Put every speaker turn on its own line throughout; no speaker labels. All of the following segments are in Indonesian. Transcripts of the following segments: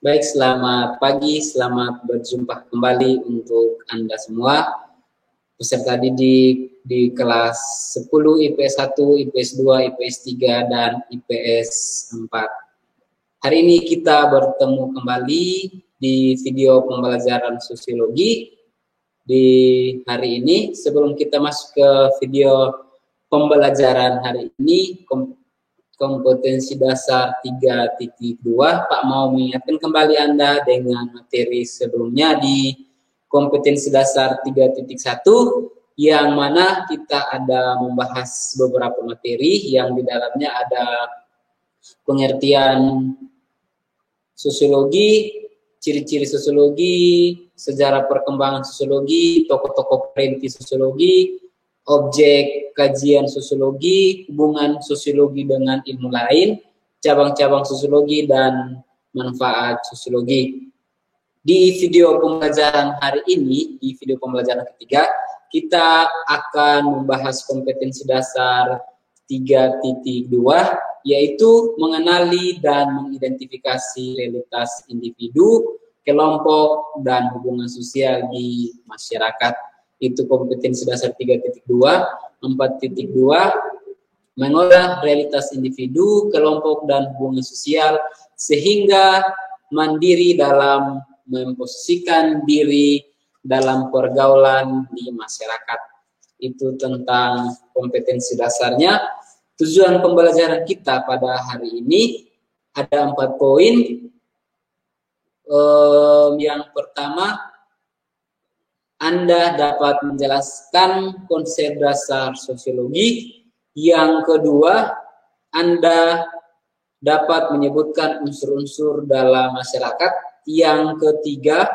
Baik, selamat pagi, selamat berjumpa kembali untuk Anda semua. Peserta didik di kelas 10, IPS 1, IPS 2, IPS 3, dan IPS 4. Hari ini kita bertemu kembali di video pembelajaran sosiologi. Di hari ini, sebelum kita masuk ke video pembelajaran hari ini, kompetensi dasar 3.2, Pak mau mengingatkan kembali Anda dengan materi sebelumnya di kompetensi dasar 3.1, yang mana kita ada membahas beberapa materi yang di dalamnya ada pengertian sosiologi, ciri-ciri sosiologi, sejarah perkembangan sosiologi, tokoh-tokoh perintis sosiologi, objek kajian sosiologi, hubungan sosiologi dengan ilmu lain, cabang-cabang sosiologi, dan manfaat sosiologi. Di video pembelajaran hari ini, di video pembelajaran ketiga, kita akan membahas kompetensi dasar 3.2, yaitu mengenali dan mengidentifikasi realitas individu, kelompok, dan hubungan sosial di masyarakat. Itu kompetensi dasar 3.2. 4.2, mengolah realitas individu, kelompok, dan hubungan sosial sehingga mandiri dalam memposisikan diri dalam pergaulan di masyarakat. Itu tentang kompetensi dasarnya. Tujuan pembelajaran kita pada hari ini ada 4 poin. Yang pertama, Anda dapat menjelaskan konsep dasar sosiologi. Yang kedua, Anda dapat menyebutkan unsur-unsur dalam masyarakat. Yang ketiga,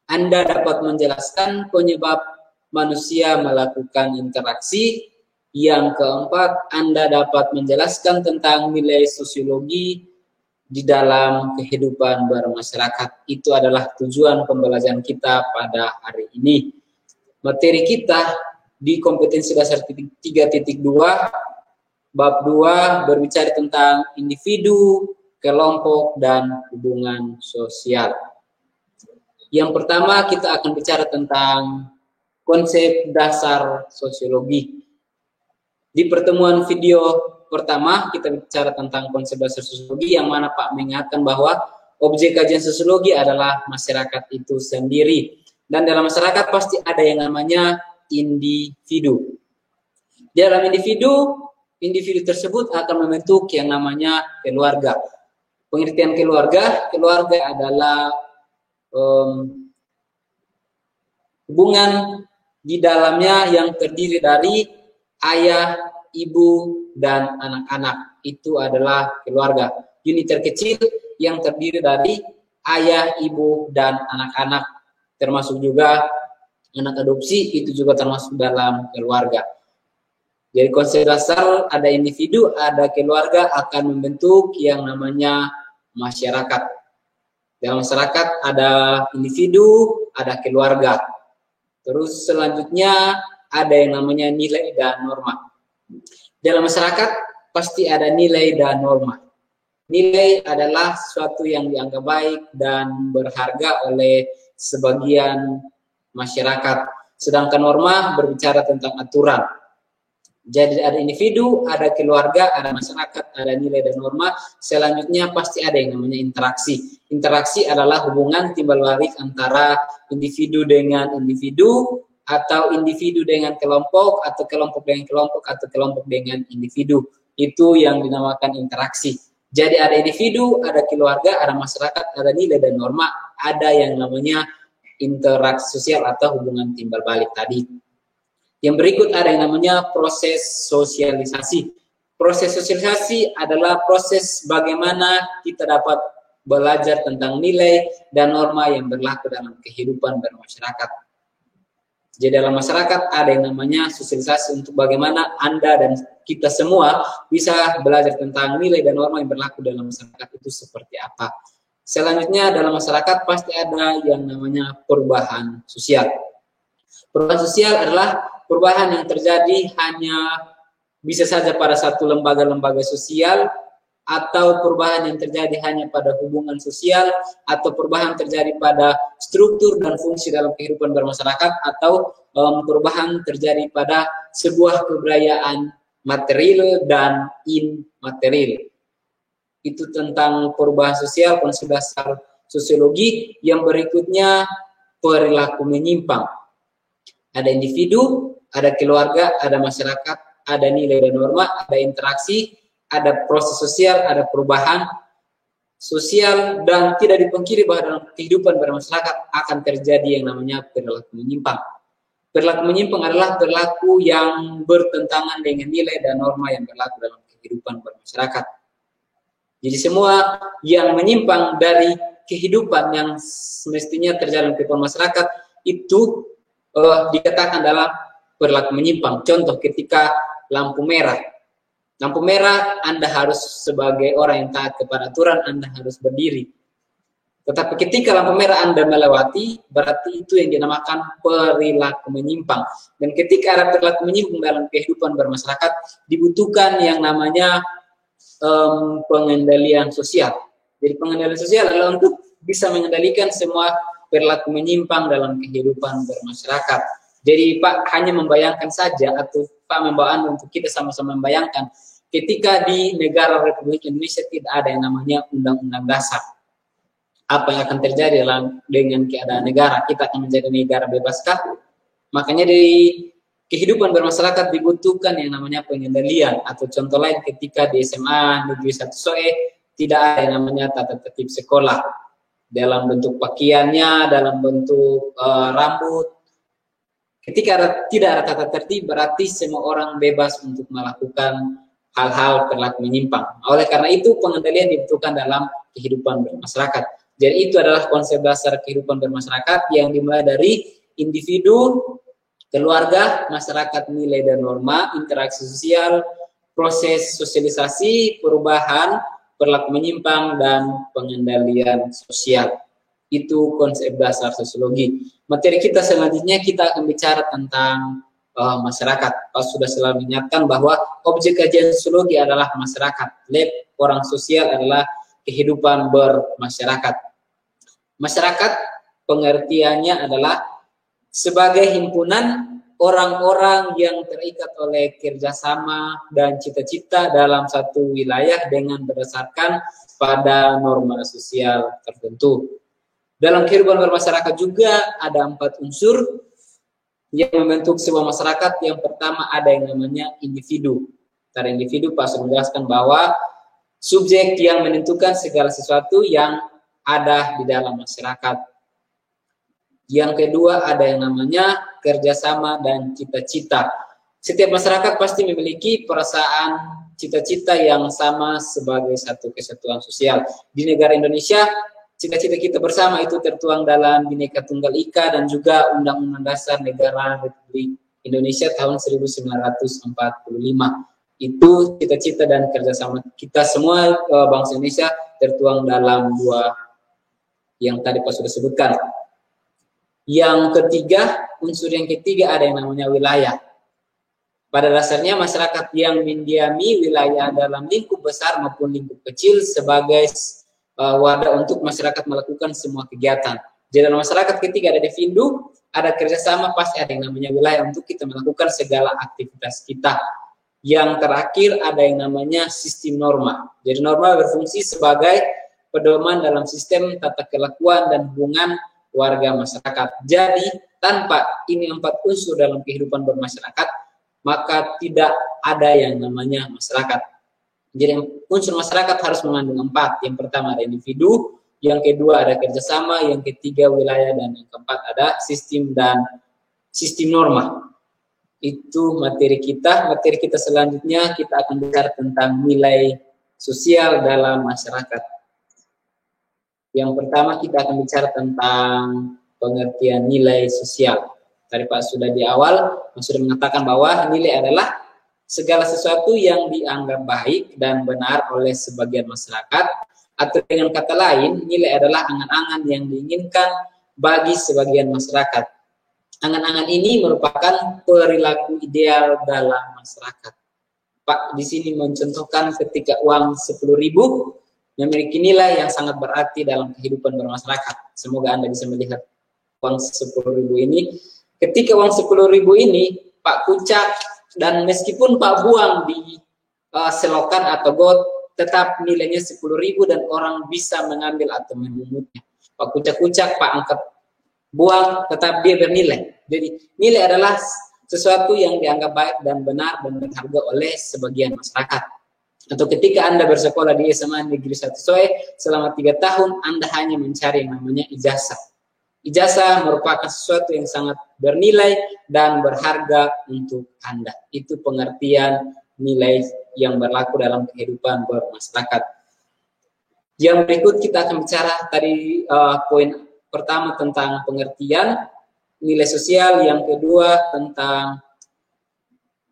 Anda dapat menjelaskan penyebab manusia melakukan interaksi. Yang keempat, Anda dapat menjelaskan tentang nilai sosiologi di dalam kehidupan bermasyarakat. Itu adalah tujuan pembelajaran kita pada hari ini. Materi kita di kompetensi dasar 3.2, bab 2 berbicara tentang individu, kelompok, dan hubungan sosial. Yang pertama, kita akan bicara tentang konsep dasar sosiologi. Di pertemuan video pertama, kita bicara tentang konsep dasar sosiologi, yang mana Pak mengingatkan bahwa objek kajian sosiologi adalah masyarakat itu sendiri. Dan dalam masyarakat pasti ada yang namanya individu. Di dalam individu tersebut akan membentuk yang namanya keluarga. Pengertian keluarga adalah hubungan di dalamnya yang terdiri dari ayah, ibu, dan anak-anak. Itu adalah keluarga. Unit terkecil yang terdiri dari ayah, ibu, dan anak-anak. Termasuk juga anak adopsi, itu juga termasuk dalam keluarga. Jadi konsep dasar ada individu, ada keluarga, akan membentuk yang namanya masyarakat. Dalam masyarakat ada individu, ada keluarga. Terus selanjutnya ada yang namanya nilai dan norma. Dalam masyarakat pasti ada nilai dan norma. Nilai adalah sesuatu yang dianggap baik dan berharga oleh sebagian masyarakat. Sedangkan norma berbicara tentang aturan. Jadi ada individu, ada keluarga, ada masyarakat, ada nilai dan norma. Selanjutnya pasti ada yang namanya interaksi. Interaksi adalah hubungan timbal balik antara individu dengan individu, atau individu dengan kelompok, atau kelompok dengan kelompok, atau kelompok dengan individu. Itu yang dinamakan interaksi. Jadi ada individu, ada keluarga, ada masyarakat, ada nilai dan norma, ada yang namanya interaksi sosial atau hubungan timbal balik tadi. Yang berikut ada yang namanya proses sosialisasi. Proses sosialisasi adalah proses bagaimana kita dapat belajar tentang nilai dan norma yang berlaku dalam kehidupan bermasyarakat. Jadi dalam masyarakat ada yang namanya sosialisasi untuk bagaimana Anda dan kita semua bisa belajar tentang nilai dan norma yang berlaku dalam masyarakat itu seperti apa. Selanjutnya dalam masyarakat pasti ada yang namanya perubahan sosial. Perubahan sosial adalah perubahan yang terjadi hanya bisa saja pada satu lembaga-lembaga sosial atau perubahan yang terjadi hanya pada hubungan sosial, atau perubahan terjadi pada struktur dan fungsi dalam kehidupan bermasyarakat, atau perubahan terjadi pada sebuah kebudayaan material dan immaterial. Itu tentang perubahan sosial, konsep dasar sosiologi. Yang berikutnya, perilaku menyimpang. Ada individu, ada keluarga, ada masyarakat, ada nilai dan norma, ada interaksi, ada proses sosial, ada perubahan sosial, dan tidak dipungkiri bahwa dalam kehidupan bermasyarakat akan terjadi yang namanya perilaku menyimpang. Perilaku menyimpang adalah perilaku yang bertentangan dengan nilai dan norma yang berlaku dalam kehidupan bermasyarakat. Jadi semua yang menyimpang dari kehidupan yang semestinya terjadi dalam kehidupan masyarakat itu dikatakan dalam perilaku menyimpang. Contoh ketika lampu merah. Lampu merah, Anda harus sebagai orang yang taat kepada aturan, Anda harus berdiri. Tetapi ketika lampu merah Anda melewati, berarti itu yang dinamakan perilaku menyimpang. Dan ketika ada perilaku menyimpang dalam kehidupan bermasyarakat, dibutuhkan yang namanya pengendalian sosial. Jadi pengendalian sosial adalah untuk bisa mengendalikan semua perilaku menyimpang dalam kehidupan bermasyarakat. Jadi Pak hanya membayangkan saja, atau Pak membawa Anda untuk kita sama-sama membayangkan, ketika di negara Republik Indonesia tidak ada yang namanya Undang-Undang Dasar. Apa yang akan terjadi dengan keadaan negara? Kita akan menjadi negara bebaskah? Makanya di kehidupan bermasyarakat dibutuhkan yang namanya pengendalian. Atau contoh lain, ketika di SMA Negeri 1 Soe tidak ada yang namanya tata tertib sekolah. Dalam bentuk pakaiannya, dalam bentuk rambut. Ketika tidak ada tata tertib, berarti semua orang bebas untuk melakukan hal-hal perilaku menyimpang. Oleh karena itu, pengendalian dibutuhkan dalam kehidupan bermasyarakat. Jadi itu adalah konsep dasar kehidupan bermasyarakat yang dimulai dari individu, keluarga, masyarakat, nilai dan norma, interaksi sosial, proses sosialisasi, perubahan, perilaku menyimpang, dan pengendalian sosial. Itu konsep dasar sosiologi. Materi kita selanjutnya kita akan bicara tentang masyarakat. Pak sudah selalu mengingatkan bahwa objek kajian sosiologi adalah masyarakat. Lab orang sosial adalah kehidupan bermasyarakat. Masyarakat pengertiannya adalah sebagai himpunan orang-orang yang terikat oleh kerjasama dan cita-cita dalam satu wilayah dengan berdasarkan pada norma sosial tertentu. Dalam kehidupan bermasyarakat juga ada 4 unsur yang membentuk sebuah masyarakat. Yang pertama ada yang namanya individu. Dari individu Pak sudah menjelaskan bahwa subjek yang menentukan segala sesuatu yang ada di dalam masyarakat. Yang kedua ada yang namanya kerjasama dan cita-cita. Setiap masyarakat pasti memiliki perasaan cita-cita yang sama sebagai satu kesatuan sosial. Di negara Indonesia, cita-cita kita bersama itu tertuang dalam Bhinneka Tunggal Ika dan juga Undang-Undang Dasar Negara Republik Indonesia tahun 1945. Itu cita-cita dan kerjasama kita semua bangsa Indonesia tertuang dalam 2 yang tadi Pak sudah sebutkan. Yang ketiga, unsur yang ketiga ada yang namanya wilayah. Pada dasarnya masyarakat yang mendiami wilayah dalam lingkup besar maupun lingkup kecil sebagai wadah untuk masyarakat melakukan semua kegiatan. Jadi dalam masyarakat ketika ada individu, ada kerjasama, pasti ada yang namanya wilayah untuk kita melakukan segala aktivitas kita. Yang terakhir ada yang namanya sistem norma. Jadi norma berfungsi sebagai pedoman dalam sistem tata kelakuan dan hubungan warga masyarakat. Jadi tanpa ini 4 unsur dalam kehidupan bermasyarakat, maka tidak ada yang namanya masyarakat. Jadi unsur masyarakat harus mengandung 4. Yang pertama ada individu, yang kedua ada kerjasama, yang ketiga wilayah, dan yang keempat ada sistem dan sistem norma. Itu materi kita. Materi kita selanjutnya kita akan bicara tentang nilai sosial dalam masyarakat. Yang pertama kita akan bicara tentang pengertian nilai sosial. Tadi Pak sudah di awal sudah mengatakan bahwa nilai adalah segala sesuatu yang dianggap baik dan benar oleh sebagian masyarakat, atau dengan kata lain, nilai adalah angan-angan yang diinginkan bagi sebagian masyarakat. Angan-angan ini merupakan perilaku ideal dalam masyarakat. Pak di sini mencontohkan ketika uang 10.000 memiliki nilai yang sangat berarti dalam kehidupan bermasyarakat. Semoga Anda bisa melihat uang 10.000 ini. Ketika uang 10.000 ini Pak kucak, dan meskipun Pak buang di selokan atau got, tetap nilainya 10.000 dan orang bisa mengambil atau memungutnya. Pak kucak-kucak, Pak angkat, buang, tetap dia bernilai. Jadi nilai adalah sesuatu yang dianggap baik dan benar dan berharga oleh sebagian masyarakat. Atau ketika Anda bersekolah di SMA Negeri 1 Soe selama 3 tahun, Anda hanya mencari yang namanya ijazah. Ijazah merupakan sesuatu yang sangat bernilai dan berharga untuk Anda. Itu pengertian nilai yang berlaku dalam kehidupan bermasyarakat. Yang berikut kita akan bicara tadi poin pertama tentang pengertian nilai sosial, yang kedua tentang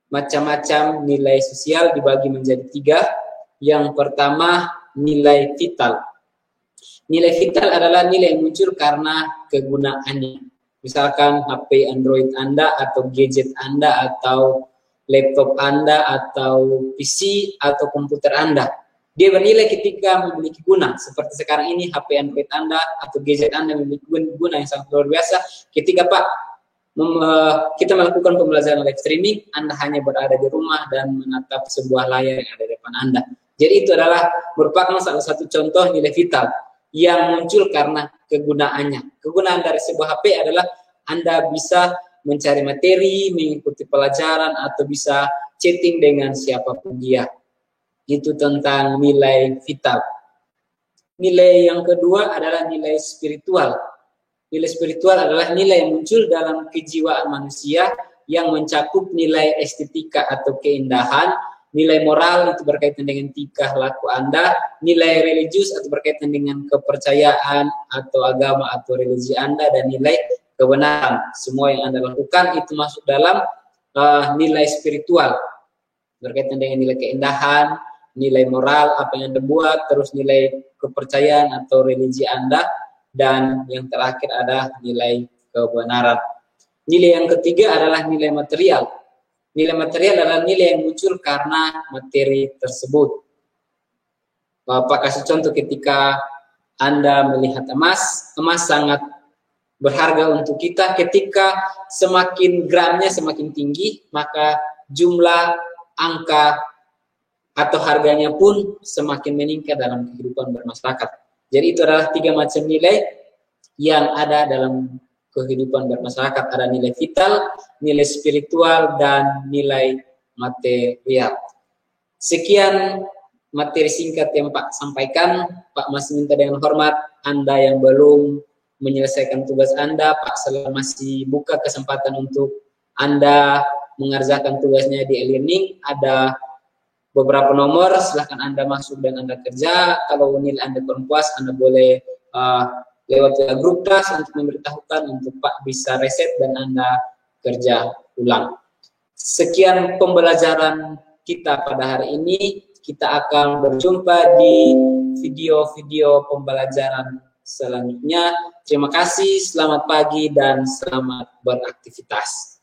macam-macam nilai sosial dibagi menjadi 3. Yang pertama nilai vital. Nilai vital adalah nilai yang muncul karena kegunaannya. Misalkan HP Android Anda atau gadget Anda atau laptop Anda atau PC atau komputer Anda. Dia bernilai ketika memiliki guna. Seperti sekarang ini HP Android Anda atau gadget Anda memiliki guna yang sangat luar biasa. Ketika Pak kita melakukan pembelajaran live streaming, Anda hanya berada di rumah dan menatap sebuah layar yang ada di depan Anda. Jadi itu adalah merupakan salah satu contoh nilai vital yang muncul karena kegunaannya. Kegunaan dari sebuah HP adalah Anda bisa mencari materi, mengikuti pelajaran, atau bisa chatting dengan siapapun dia. Itu tentang nilai vital. Nilai yang kedua adalah nilai spiritual. Nilai spiritual adalah nilai yang muncul dalam kejiwaan manusia yang mencakup nilai estetika atau keindahan, nilai moral itu berkaitan dengan tingkah laku Anda, nilai religius atau berkaitan dengan kepercayaan atau agama atau religi Anda, dan nilai kebenaran. Semua yang Anda lakukan itu masuk dalam nilai spiritual, berkaitan dengan nilai keindahan, nilai moral, apa yang Anda buat, terus nilai kepercayaan atau religi Anda, dan yang terakhir ada nilai kebenaran. Nilai yang ketiga adalah nilai material. Nilai material adalah nilai yang muncul karena materi tersebut. Bapak kasih contoh, ketika Anda melihat emas, emas sangat berharga untuk kita. Ketika semakin gramnya semakin tinggi, maka jumlah angka atau harganya pun semakin meningkat dalam kehidupan bermasyarakat. Jadi itu adalah 3 macam nilai yang ada dalam kehidupan bermasyarakat. Ada nilai vital, nilai spiritual, dan nilai material. Sekian materi singkat yang Pak sampaikan. Pak masih minta dengan hormat, Anda yang belum menyelesaikan tugas Anda, Pak masih buka kesempatan untuk Anda mengerjakan tugasnya di e-learning. Ada beberapa nomor, silahkan Anda masuk dan Anda kerja. Kalau nilai Anda kurang puas, Anda boleh lewat grup kelas untuk memberitahukan untuk Pak bisa reset dan Anda kerja ulang. Sekian pembelajaran kita pada hari ini. Kita akan berjumpa di video-video pembelajaran selanjutnya. Terima kasih, selamat pagi dan selamat beraktivitas.